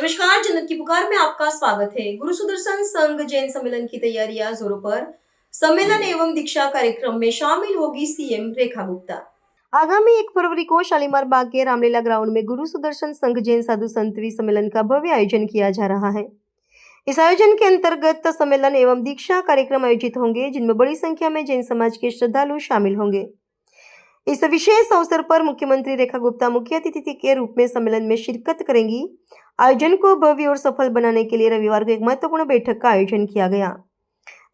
नमस्कार, जन्नत की पुकार में आपका स्वागत है। गुरु सुदर्शन संघ जैन सम्मेलन की तैयारियां जोरों पर। सम्मेलन एवं दीक्षा कार्यक्रम में शामिल होगी सीएम रेखा गुप्ता। आगामी 1 फरवरी को शालीमार बाग के रामलीला ग्राउंड में गुरु सुदर्शन संघ जैन साधु संतवी सम्मेलन का भव्य आयोजन किया जा रहा है। इस आयोजन के अंतर्गत सम्मेलन एवं दीक्षा कार्यक्रम आयोजित होंगे, जिनमें बड़ी संख्या में जैन समाज के श्रद्धालु शामिल होंगे। इस विशेष अवसर पर मुख्यमंत्री रेखा गुप्ता मुख्य अतिथि के रूप में सम्मेलन में शिरकत करेंगी। आयोजन को भव्य और सफल बनाने के लिए रविवार को एक महत्वपूर्ण बैठक का आयोजन किया गया।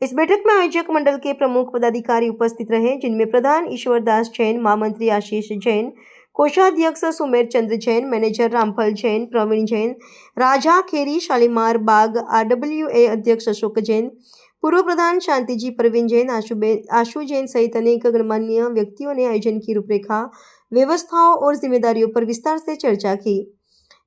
इस बैठक में आयोजक मंडल के प्रमुख पदाधिकारी उपस्थित रहे, जिनमें प्रधान ईश्वर दास जैन, महामंत्री आशीष जैन, कोषाध्यक्ष सुमेर चंद्र जैन, मैनेजर रामफल जैन, प्रवीण जैन, राजा खेरी, शालीमार बाग RWA अध्यक्ष अशोक जैन, पूर्व प्रधान शांति जी, प्रवीण जैन, आशु जैन सहित अनेक गणमान्य व्यक्तियों ने आयोजन की रूपरेखा, व्यवस्थाओं और जिम्मेदारियों पर विस्तार से चर्चा की।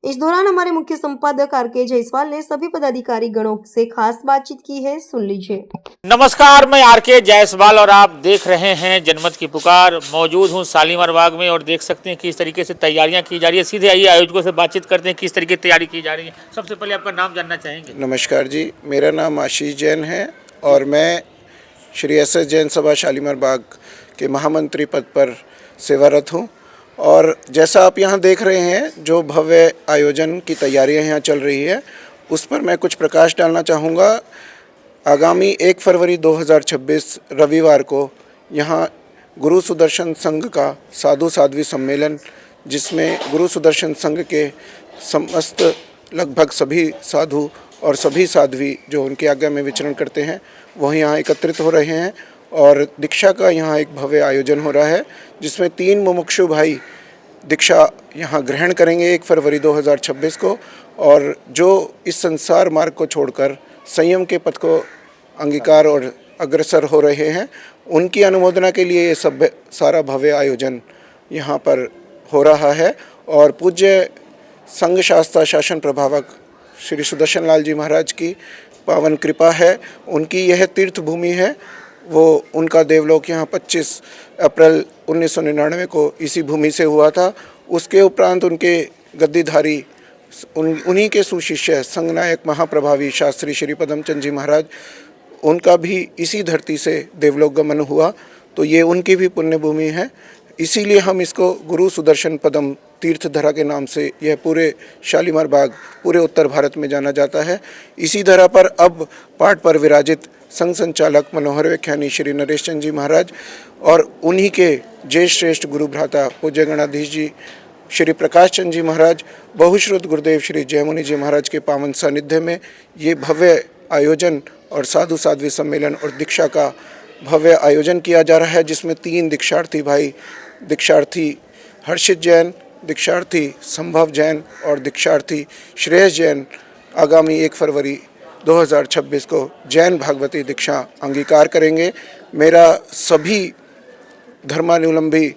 इस दौरान हमारे मुख्य संपादक RK जायसवाल ने सभी पदाधिकारी गणों से खास बातचीत की है, सुन लीजिए। नमस्कार, मैं RK जायसवाल और आप देख रहे हैं जनमत की पुकार। मौजूद हूं शालीमार बाग में और देख सकते हैं किस तरीके से तैयारियां की जा रही है। सीधे आइए आयोजकों से बातचीत करते हैं किस तरीके की तैयारी की जा रही है। सबसे पहले आपका नाम जानना चाहेंगे। नमस्कार जी, मेरा नाम आशीष जैन है और मैं श्री SS जैन सभा शालीमार बाग के महामंत्री पद पर सेवारत हूँ। और जैसा आप यहाँ देख रहे हैं, जो भव्य आयोजन की तैयारियाँ यहाँ चल रही है, उस पर मैं कुछ प्रकाश डालना चाहूँगा। आगामी 1 फरवरी 2026 रविवार को यहाँ गुरु सुदर्शन संघ का साधु साध्वी सम्मेलन, जिसमें गुरु सुदर्शन संघ के समस्त लगभग सभी साधु और सभी साध्वी जो उनकी आज्ञा में विचरण करते हैं, वह यहाँ एकत्रित हो रहे हैं और दीक्षा का यहाँ एक भव्य आयोजन हो रहा है, जिसमें 3 मुमुक्षु भाई दीक्षा यहाँ ग्रहण करेंगे 1 फरवरी 2026 को। और जो इस संसार मार्ग को छोड़कर संयम के पथ को अंगीकार और अग्रसर हो रहे हैं, उनकी अनुमोदना के लिए ये सब सारा भव्य आयोजन यहाँ पर हो रहा है। और पूज्य संघ शास्त्रा शासन प्रभावक श्री सुदर्शन लाल जी महाराज की पावन कृपा है, उनकी यह तीर्थ भूमि है। वो उनका देवलोक यहाँ 25 अप्रैल 1999 को इसी भूमि से हुआ था। उसके उपरांत उनके गद्दीधारी उन्हीं के सुशिष्य संघनायक महाप्रभावी शास्त्री श्री पदमचंद जी महाराज, उनका भी इसी धरती से देवलोक गमन हुआ, तो ये उनकी भी पुण्य भूमि है। इसीलिए हम इसको गुरु सुदर्शन पदम तीर्थधरा के नाम से यह पूरे शालीमार बाग पूरे उत्तर भारत में जाना जाता है। इसी धरा पर अब पाठ पर विराजित संघ संचालक मनोहर व्याख्यानी श्री नरेश चंद जी महाराज और उन्हीं के जय श्रेष्ठ गुरु भ्राता पूज्य गणाधीश जी श्री प्रकाश चंद जी महाराज, बहुश्रुत गुरुदेव श्री जयमुनि जी महाराज के पावन सानिध्य में ये भव्य आयोजन और साधु साध्वी सम्मेलन और दीक्षा का भव्य आयोजन किया जा रहा है, जिसमें 3 दीक्षार्थी भाई, दीक्षार्थी हर्षित जैन, दीक्षार्थी संभव जैन और दीक्षार्थी श्रेयस जैन आगामी 1 फरवरी 2026 को जैन भागवती दीक्षा अंगीकार करेंगे। मेरा सभी धर्मानुलंबी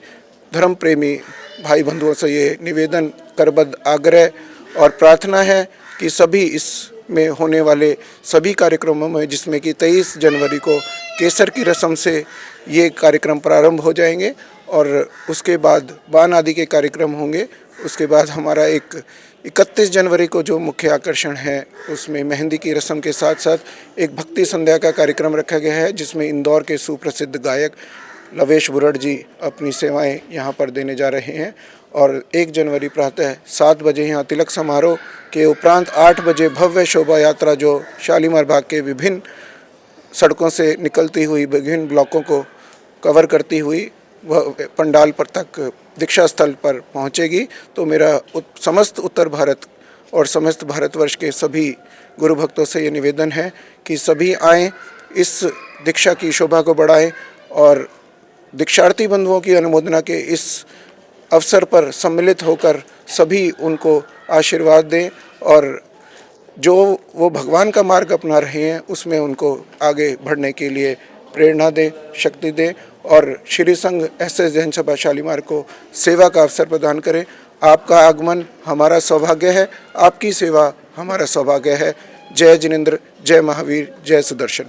धर्म प्रेमी भाई बंधुओं से ये निवेदन, करबद्ध आग्रह और प्रार्थना है कि सभी इसमें होने वाले सभी कार्यक्रमों में, जिसमें कि 23 जनवरी को केसर की रस्म से ये कार्यक्रम प्रारंभ हो जाएंगे और उसके बाद बान आदि के कार्यक्रम होंगे। उसके बाद हमारा 31 जनवरी को जो मुख्य आकर्षण है, उसमें मेहंदी की रस्म के साथ साथ एक भक्ति संध्या का कार्यक्रम रखा गया है, जिसमें इंदौर के सुप्रसिद्ध गायक लवेश बुरड़ जी अपनी सेवाएं यहाँ पर देने जा रहे हैं। और 1 जनवरी प्रातः 7 बजे यहाँ तिलक समारोह के उपरांत 8 बजे भव्य शोभा यात्रा जो शालीमार बाग के विभिन्न सड़कों से निकलती हुई विभिन्न ब्लॉकों को कवर करती हुई वह पंडाल पर तक दीक्षा स्थल पर पहुंचेगी। तो मेरा समस्त उत्तर भारत और समस्त भारतवर्ष के सभी गुरु भक्तों से ये निवेदन है कि सभी आएँ, इस दीक्षा की शोभा को बढ़ाएं और दीक्षार्थी बंधुओं की अनुमोदना के इस अवसर पर सम्मिलित होकर सभी उनको आशीर्वाद दें और जो वो भगवान का मार्ग अपना रहे हैं उसमें उनको आगे बढ़ने के लिए प्रेरणा दें, शक्ति दें और श्री संघ SS जैन सभा शालीमार को सेवा का अवसर प्रदान करें। आपका आगमन हमारा सौभाग्य है, आपकी सेवा हमारा सौभाग्य है। जय जिनेंद्र, जय महावीर, जय सुदर्शन।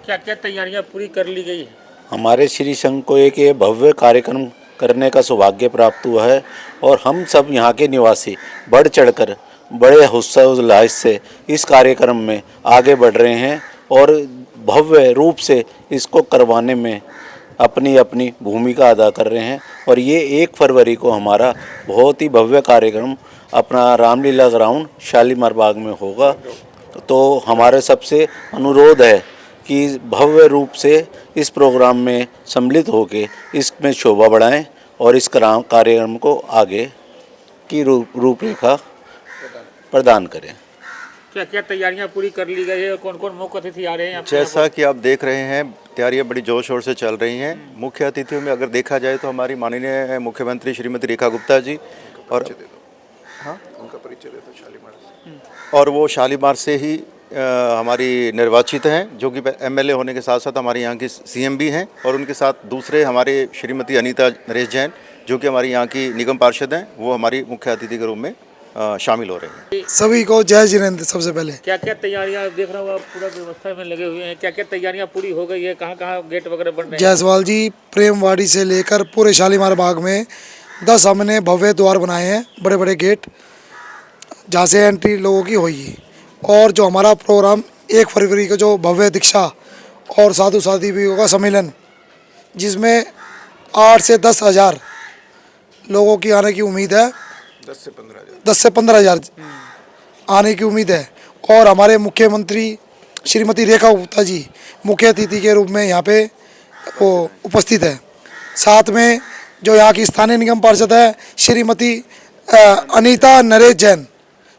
क्या क्या तैयारियां पूरी कर ली गई है? हमारे श्री संघ को एक ये भव्य कार्यक्रम करने का सौभाग्य प्राप्त हुआ है और हम सब यहाँ के निवासी बढ़ चढ़कर बड़े हौसला से इस कार्यक्रम में आगे बढ़ रहे हैं और भव्य रूप से इसको करवाने में अपनी अपनी भूमिका अदा कर रहे हैं। और ये 1 फरवरी को हमारा बहुत ही भव्य कार्यक्रम अपना रामलीला ग्राउंड शालीमार बाग में होगा। तो हमारे सबसे अनुरोध है कि भव्य रूप से इस प्रोग्राम में सम्मिलित होकर इसमें शोभा बढ़ाएं और इस कार्यक्रम को आगे की रूपरेखा प्रदान करें। क्या क्या तैयारियां पूरी कर ली गई है? कौन कौन मुख्य अतिथि आ रहे हैं? जैसा कि आप देख रहे हैं, तैयारियां बड़ी जोर शोर से चल रही हैं। मुख्य अतिथियों में अगर देखा जाए तो हमारी माननीय मुख्यमंत्री श्रीमती रेखा गुप्ता जी और उनका परिचय दे दो शालीमार से। और वो शालीमार से ही हमारी निर्वाचित हैं, जो कि एमएलए होने के साथ साथ हमारे यहाँ की सीएम भी हैं। और उनके साथ दूसरे हमारे श्रीमती अनीता नरेश जैन, जो कि हमारी यहाँ की निगम पार्षद हैं, वो हमारी मुख्य अतिथि के रूप में शामिल हो रहे हैं। सभी को जय जिनेंद्र। सबसे पहले क्या क्या तैयारियां देख रहा हूँ आप पूरा व्यवस्था में लगे हुए हैं? क्या क्या तैयारियां पूरी हो गई है? कहाँ कहाँ गेट वगैरह बन रहे हैं? जायसवाल जी, प्रेमवाड़ी से लेकर पूरे शालीमार बाग में 10 हमने भव्य द्वार बनाए हैं, बड़े बड़े गेट, जहाँ से एंट्री लोगों की होगी। और जो हमारा प्रोग्राम 1 फरवरी को जो भव्य दीक्षा और साधु साध्वियों का सम्मेलन, जिसमें 8 से 10 हज़ार लोगों की आने की उम्मीद है। 10 से 15 हज़ार आने की उम्मीद है। और हमारे मुख्यमंत्री श्रीमती रेखा गुप्ता जी मुख्य अतिथि के रूप में यहाँ पे वो उपस्थित है। साथ में जो यहाँ की स्थानीय निगम पार्षद है श्रीमती अनीता नरेश जैन,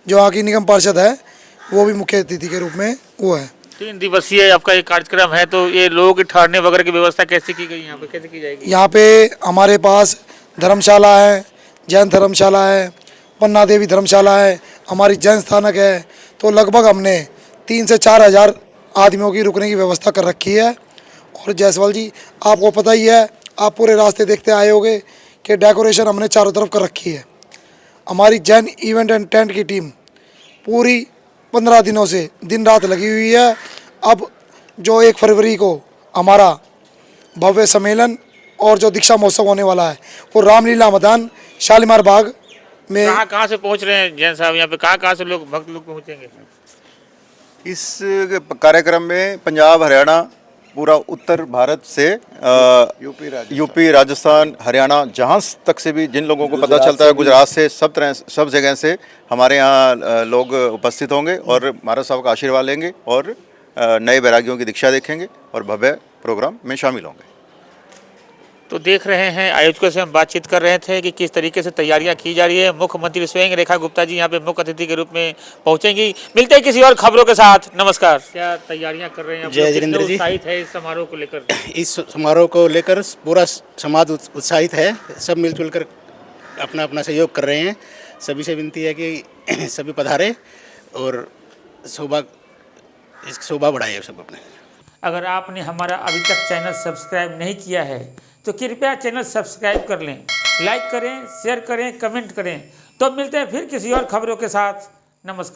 जो यहाँ की निगम पार्षद है, वो भी मुख्य अतिथि के रूप में वो है। 3 दिवसीय आपका ये कार्यक्रम है, तो ये लोगों के ठहरने वगैरह की व्यवस्था कैसे की गई? यहाँ पे कैसे की जाएगी? यहाँ पे हमारे पास धर्मशाला है, जैन धर्मशाला है, पन्ना देवी धर्मशाला है, हमारी जैन स्थानक है। तो लगभग हमने 3 से 4 हज़ार आदमियों की रुकने की व्यवस्था कर रखी है। और जायसवाल जी, आपको पता ही है, आप पूरे रास्ते देखते आए होंगे कि डेकोरेशन हमने चारों तरफ कर रखी है। हमारी जैन इवेंट एंड टेंट की टीम पूरी 15 दिनों से दिन रात लगी हुई है। अब जो 1 फरवरी को हमारा भव्य सम्मेलन और जो दीक्षा महोत्सव होने वाला है, वो रामलीला मैदान शालीमार बाग में। कहाँ से पहुँच रहे हैं जैन साहब? यहाँ पे कहाँ से लोग भक्त लोग पहुँचेंगे? इस कार्यक्रम में पंजाब, हरियाणा, पूरा उत्तर भारत से यूपी, राजस्थान, हरियाणा, जहाँ तक से भी जिन लोगों को पता चलता है, गुजरात से, सब जगह से हमारे यहाँ लोग उपस्थित होंगे और महाराज साहब का आशीर्वाद लेंगे और नए बैरागियों की दीक्षा देखेंगे और भव्य प्रोग्राम में शामिल होंगे। तो देख रहे हैं, आयोजकों से हम बातचीत कर रहे थे कि किस तरीके से तैयारियां की जा रही है। मुख्यमंत्री स्वयं रेखा गुप्ता जी यहाँ पे मुख्य अतिथि के रूप में पहुंचेंगी। मिलते हैं किसी और खबरों के साथ। नमस्कार। क्या तैयारियां कर रहे हैं? जय जिनेंद्र जी। उत्साहित है इस समारोह को लेकर? इस समारोह को लेकर पूरा समाज उत्साहित है। सब मिलजुल कर अपना अपना सहयोग कर रहे हैं। सभी से विनती है कि सभी पधारे और शोभा बढ़ाए सब अपने। अगर आपने हमारा अभी तक चैनल सब्सक्राइब नहीं किया है तो कृपया चैनल सब्सक्राइब कर लें, लाइक करें, शेयर करें, कमेंट करें। तो मिलते हैं फिर किसी और खबरों के साथ। नमस्कार।